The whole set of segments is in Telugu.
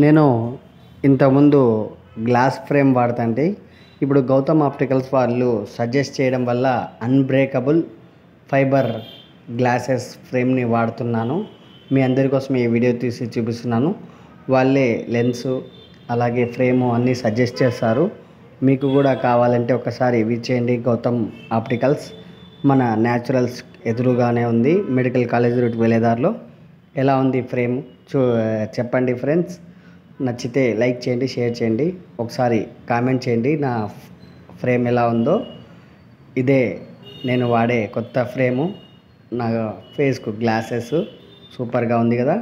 నేను ఇంతకుముందు గ్లాస్ ఫ్రేమ్ వాడుతుంటే ఇప్పుడు గౌతమ్ ఆప్టికల్స్ వాళ్ళు సజెస్ట్ చేయడం వల్ల అన్బ్రేకబుల్ ఫైబర్ గ్లాసెస్ ఫ్రేమ్ని వాడుతున్నాను. మీ అందరి కోసం ఈ వీడియో తీసి చూపిస్తున్నాను. వాళ్ళే లెన్సు అలాగే ఫ్రేము అన్నీ సజెస్ట్ చేస్తారు. మీకు కూడా కావాలంటే ఒకసారి విచ్చేయండి. గౌతమ్ ఆప్టికల్స్ మన న్యాచురల్స్ ఎదురుగానే ఉంది, మెడికల్ కాలేజ్ రూట్ వెళ్ళేదారిలో. ఎలా ఉంది ఫ్రేమ్ చెప్పండి ఫ్రెండ్స్. నచ్చితే లైక్ చేయండి, షేర్ చేయండి, ఒకసారి కామెంట్ చేయండి నా ఫ్రేమ్ ఎలా ఉందో. ఇదే నేను వాడే కొత్త ఫ్రేము, నా ఫేస్కు గ్లాసెస్ సూపర్గా ఉంది కదా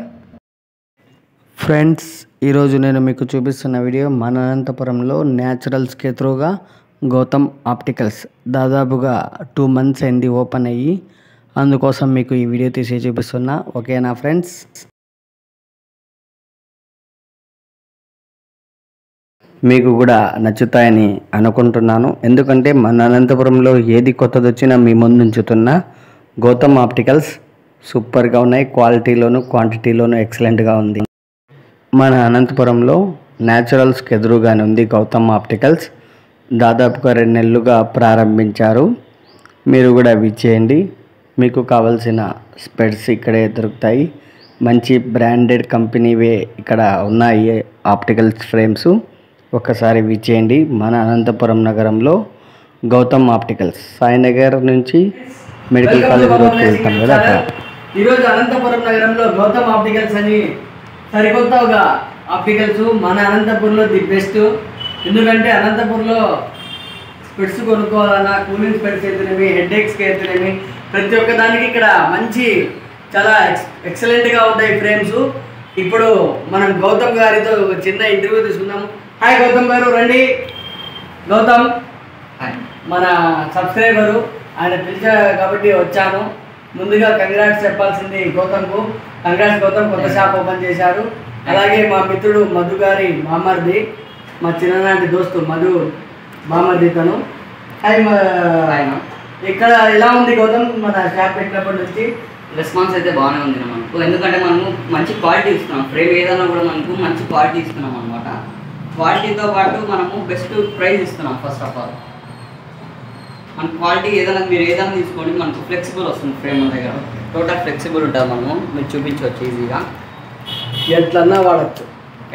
ఫ్రెండ్స్. ఈరోజు నేను మీకు చూపిస్తున్న వీడియో మన అనంతపురంలో న్యాచురల్స్కి ఎదురుగా గౌతమ్ ఆప్టికల్స్ దాదాపుగా 2 months అయింది ఓపెన్ అయ్యి. అందుకోసం మీకు ఈ వీడియో తీసి చూపిస్తున్నా. ఓకేనా ఫ్రెండ్స్? మీకు కూడా నచ్చుతాయని అనుకుంటున్నాను. ఎందుకంటే మన అనంతపురంలో ఏది కొత్తది వచ్చినా మీ ముందు ఉంచుతున్నా. గౌతమ్ ఆప్టికల్స్ సూపర్గా ఉన్నాయి, క్వాలిటీలోను క్వాంటిటీలోను ఎక్సలెంట్గా ఉంది. మన అనంతపురంలో న్యాచురల్స్కి ఎదురుగానే ఉంది గౌతమ్ ఆప్టికల్స్. దాదాపుగా 2 నెలలుగా ప్రారంభించారు. మీరు కూడా విచ్చేయండి. మీకు కావాల్సిన స్పెట్స్ ఇక్కడే దొరుకుతాయి. మంచి బ్రాండెడ్ కంపెనీవే ఇక్కడ ఉన్నాయి ఆప్టికల్స్ ఫ్రేమ్స్. ఒక్కసారి విచ్చేయండి. మన అనంతపురం నగరంలో గౌతమ్ ఆప్టికల్స్, సాయినగర్ నుంచి మెడికల్ కాలేజ్ రోడ్కి వెళ్తాం కదా అక్కడ. ఈరోజు అనంతపురం నగరంలో గౌతమ్ ఆప్టికల్స్ అని సరికొత్తగా ఆప్టికల్స్ మన అనంతపురంలో ది బెస్ట్. ఎందుకంటే అనంతపురంలో స్పెట్స్ కొనుక్కోవాలన్నా, కూలింగ్ స్పెట్స్ అయితేనేమి, హెడ్ఏక్స్కి అయితేనేమి, ప్రతి ఒక్క దానికి ఇక్కడ మంచి చాలా ఎక్సలెంట్గా ఉంటాయి ఫ్రేమ్స్. ఇప్పుడు మనం గౌతమ్ గారితో ఒక చిన్న ఇంటర్వ్యూ తీసుకుందాం. హాయ్ గౌతమ్ గారు, రండి. గౌతమ్ మన సబ్స్క్రైబరు, ఆయన పిలిచా కాబట్టి వచ్చాను. ముందుగా కంగ్రాట్స్ చెప్పాల్సింది గౌతమ్కు. కంగ్రాట్స్ గౌతమ్, కొత్త షాప్ ఓపెన్ చేశారు. అలాగే మా మిత్రుడు మధు గారి బామర్ది, మా చిన్ననాటి దోస్తు మధు బామర్ది తను. హాయ్. ఇక్కడ ఎలా ఉంది గౌతమ్ మన షాప్ పెట్టినప్పటి నుంచి? రెస్పాన్స్ అయితే బాగానే ఉంది మనకు. ఎందుకంటే మనము మంచి క్వాలిటీ ఇస్తున్నాం. ఫ్రేమ్ ఏదైనా కూడా మనకు మంచి క్వాలిటీ ఇస్తున్నాం అనమాట. క్వాలిటీతో పాటు మనము బెస్ట్ ప్రైస్ ఇస్తున్నాం. ఫస్ట్ ఆఫ్ ఆల్ మన క్వాలిటీ ఏదైనా మీరు ఏదైనా తీసుకోండి, మనకు ఫ్లెక్సిబుల్ వస్తుంది. ఫ్రేమ్ మన దగ్గర టోటల్ ఫ్లెక్సిబుల్ ఉంటుంది. మనము మీరు చూపించవచ్చు ఈజీగా, ఎట్లన్నా వాడచ్చు.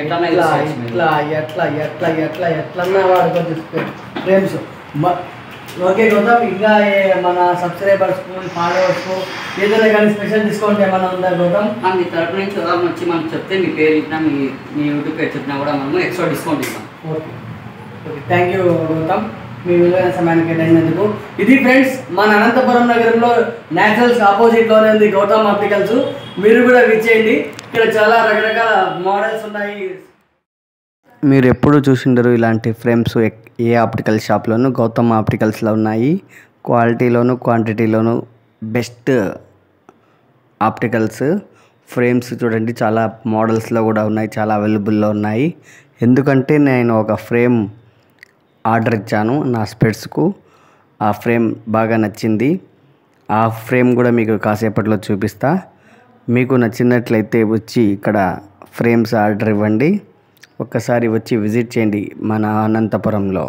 ఎట్లన్నా ఎట్లన్నా వాడుకోవచ్చు ఫ్రేమ్స్. ఓకే గౌతమ్, ఇంకా మన సబ్స్క్రైబర్స్కు ఫాలోవర్స్కు ఏదైనా కానీ స్పెషల్ డిస్కౌంట్ ఏమైనా ఉందా గౌతమ్? మీ తరపు నుంచి ఎవరైనా వచ్చి మనకు చెప్తే మీ పేరు ఇచ్చినా మీ యూట్యూబ్ పేరు చెప్పినా కూడా మనము ఎక్స్ట్రా డిస్కౌంట్ ఇస్తాం. Okay okay, thank you Gautam, మీ విలువైన సమయాన్ని కేటాయినందుకు. ఇది ఫ్రెండ్స్, మన అనంతపురం నగరంలో న్యాచురల్స్ ఆపోజిట్లోనే ఉంది గౌతమ్ ఆప్టికల్స్. మీరు కూడా విచ్చేయండి. ఇక్కడ చాలా రకరకాల మోడల్స్ ఉన్నాయి. మీరు ఎప్పుడు చూసిండరు ఇలాంటి ఫ్రేమ్స్ ఏ ఆప్టికల్ షాప్లోనూ. గౌతమ్ ఆప్టికల్స్లో ఉన్నాయి. క్వాలిటీలోను క్వాంటిటీలోను బెస్ట్ ఆప్టికల్స్ ఫ్రేమ్స్. చూడండి, చాలా మోడల్స్లో కూడా ఉన్నాయి, చాలా అవైలబుల్లో ఉన్నాయి. ఎందుకంటే నేను ఒక ఫ్రేమ్ ఆర్డర్ ఇచ్చాను నా స్పెట్స్కు. ఆ ఫ్రేమ్ బాగా నచ్చింది. ఆ ఫ్రేమ్ కూడా మీకు కాసేపట్లో చూపిస్తా. మీకు నచ్చినట్లయితే వచ్చి ఇక్కడ ఫ్రేమ్స్ ఆర్డర్ ఇవ్వండి. ఒక్కసారి వచ్చి విజిట్ చేయండి మన అనంతపురంలో.